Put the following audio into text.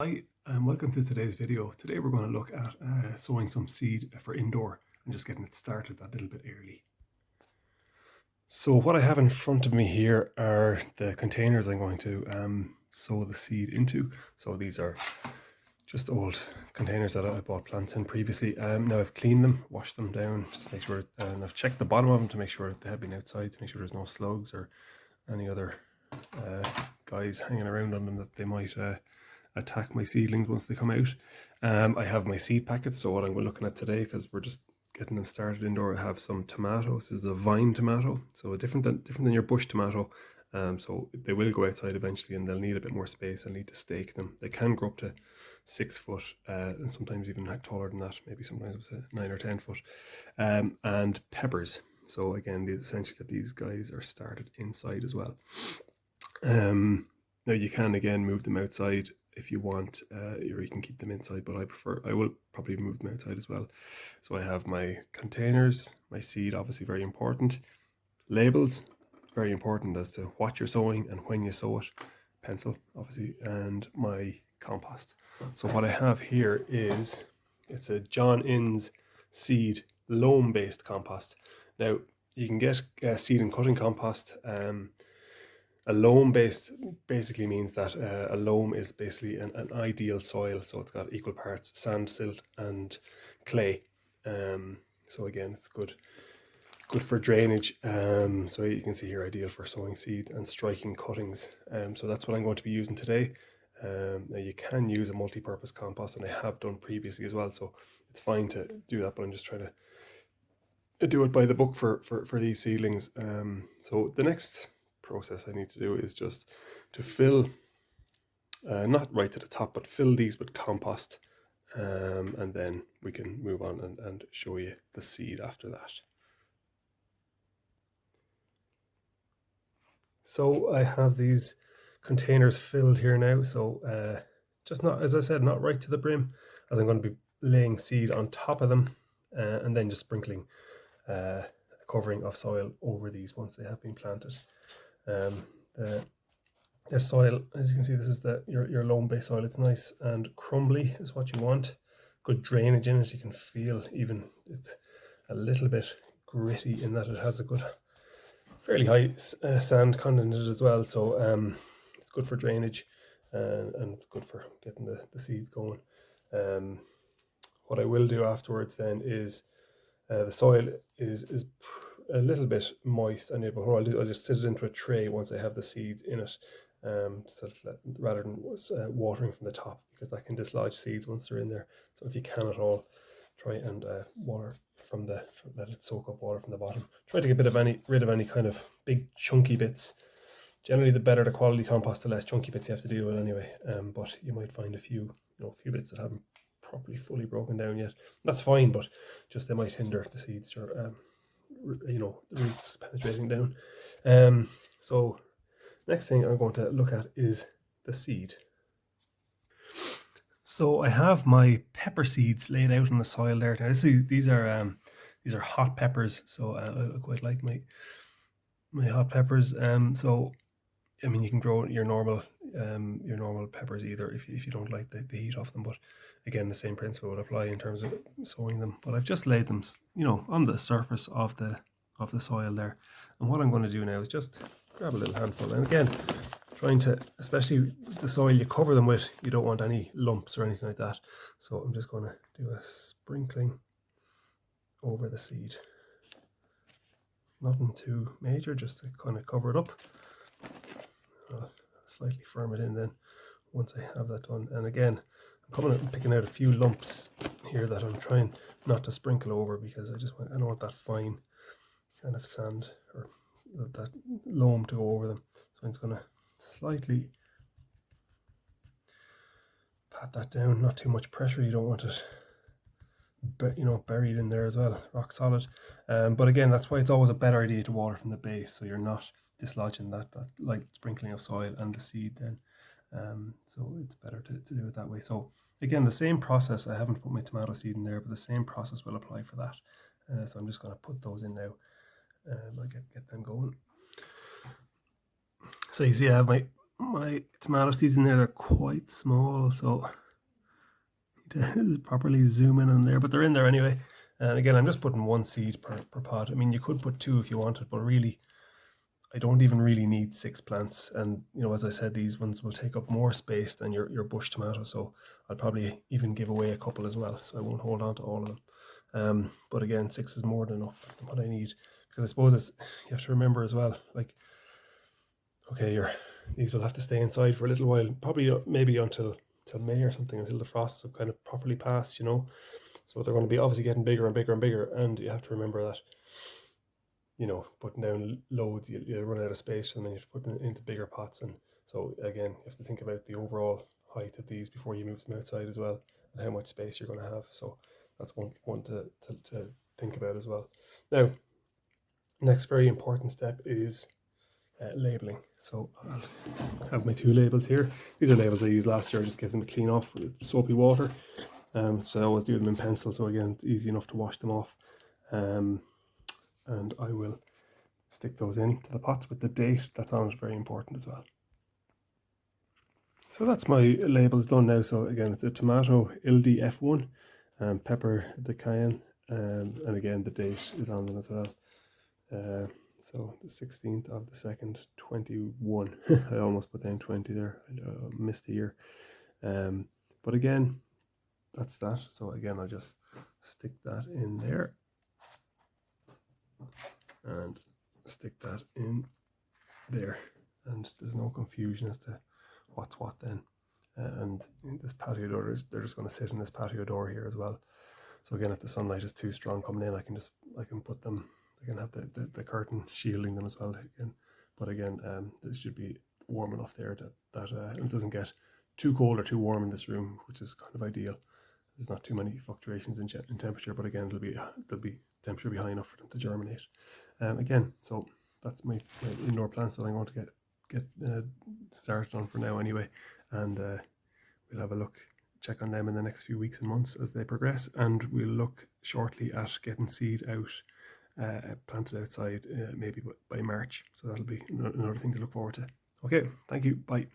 Hi, and welcome to today's video. Today we're going to look at sowing some seed for indoor and just getting it started that little bit early. So what I have in front of me here are the containers I'm going to sow the seed into. So these are just old containers that I bought plants in previously. Now I've cleaned them, washed them down, just make sure, and I've checked the bottom of them to make sure they have been outside, to make sure there's no slugs or any other guys hanging around on them that they might attack my seedlings once they come out. I have my seed packets, so what I'm looking at today, because we're just getting them started indoor, I have some tomatoes. This is a vine tomato, so different than your bush tomato. So they will go outside eventually and they'll need a bit more space. I'll need to stake them. They can grow up to 6 foot and sometimes even taller than that, maybe sometimes up to 9 or 10 foot. And peppers. So again, essentially these guys are started inside as well. Now you can again move them outside if you want, or you can keep them inside, but I will probably move them outside as well. So I have my containers, my seed, obviously very important. Labels, very important as to what you're sowing and when you sow it. Pencil, obviously, and my compost. So what I have here is, it's a John Innes seed loam-based compost. Now, you can get seed and cutting compost. A loam based basically means that a loam is basically an ideal soil, so it's got equal parts sand, silt, and clay. So again, it's good for drainage. So you can see here, ideal for sowing seeds and striking cuttings. So that's what I'm going to be using today. Now you can use a multi-purpose compost, and I have done previously as well, so it's fine to do that, but I'm just trying to do it by the book for these seedlings. So the next process I need to do is just to fill, not right to the top, but fill these with compost, and then we can move on and show you the seed after that. So I have these containers filled here now, so just not, as I said, not right to the brim, as I'm going to be laying seed on top of them, and then just sprinkling a covering of soil over these once they have been planted. The soil, as you can see, this is your loam-based soil. It's nice and crumbly is what you want. Good drainage in it. You can feel even it's a little bit gritty in that it has a good, fairly high sand content in it as well. So it's good for drainage, and it's good for getting the seeds going. What I will do afterwards then is, the soil is a little bit moist, and I'll just sit it into a tray once I have the seeds in it, rather than watering from the top, because that can dislodge seeds once they're in there. So if you can at all, try and water let it soak up water from the bottom. Try to get rid of any kind of big chunky bits. Generally, the better the quality compost, the less chunky bits you have to deal with anyway. But you might find a few bits that haven't properly fully broken down yet. That's fine, but just they might hinder the seeds or the roots penetrating down. So next thing I'm going to look at is the seed. So I have my pepper seeds laid out in the soil there. Now these are hot peppers, so I quite like my hot peppers. So I mean, you can grow your normal peppers either if you don't like the heat off them. But again, the same principle would apply in terms of sowing them. But I've just laid them, on the surface of the soil there. And what I'm going to do now is just grab a little handful. And again, trying to, especially the soil you cover them with, you don't want any lumps or anything like that. So I'm just going to do a sprinkling over the seed. Nothing too major, just to kind of cover it up. I'll slightly firm it in then once I have that done. And again, I'm coming out and picking out a few lumps here that I'm trying not to sprinkle over, because I don't want that fine kind of sand or that loam to go over them. So I'm just going to slightly pat that down, not too much pressure. You don't want it buried in there as well, rock solid. But again, that's why it's always a better idea to water from the base, so you're not dislodging that light sprinkling of soil and the seed then. So it's better to do it that way. So again, the same process. I haven't put my tomato seed in there, but the same process will apply for that. So I'm just going to put those in now. I'll get them going. So you see I have my tomato seeds in there, they're quite small, so to properly zoom in on there, but they're in there anyway. And again, I'm just putting one seed per pot. I mean, you could put two if you wanted, but really, I don't even really need 6 plants. And, you know, as I said, these ones will take up more space than your bush tomato. So I'll probably even give away a couple as well. So I won't hold on to all of them. But again, 6 is more than enough than what I need. Because I suppose you have to remember as well, like, okay, these will have to stay inside for a little while, probably maybe until May or something, until the frosts have kind of properly passed, you know. So they're going to be obviously getting bigger and bigger and bigger. And you have to remember that, you know, putting down loads, you run out of space, and then you have to put them into bigger pots. And so again, you have to think about the overall height of these before you move them outside as well, and how much space you're going to have. So that's one to think about as well. Now, next very important step is labeling. So I'll have my 2 labels here. These are labels I used last year. I just gave them a clean off with soapy water. So I always do them in pencil. So again, it's easy enough to wash them off. And I will stick those into the pots with the date that's on it, very important as well. So that's my labels done now. So again, it's a tomato LDF1, pepper the cayenne, and again the date is on them as well. So the 16th of the 2nd, 21. I almost put down 20 there. I missed a year. But again, that's that. So again, I'll just stick that in there. And stick that in there. And there's no confusion as to what's what then. And this patio door, they're just going to sit in this patio door here as well. So again, if the sunlight is too strong coming in, I can put them, I can have the curtain shielding them as well again. But again, it should be warm enough there that it doesn't get too cold or too warm in this room, which is kind of ideal. There's not too many fluctuations in temperature, but again, there'll be temperature be high enough for them to germinate. Again, so that's my indoor plants that I'm going to get started on for now anyway, and we'll have a look, check on them in the next few weeks and months as they progress, and we'll look shortly at getting seed out, planted outside, maybe by March. So that'll be another thing to look forward to. Okay, thank you, bye.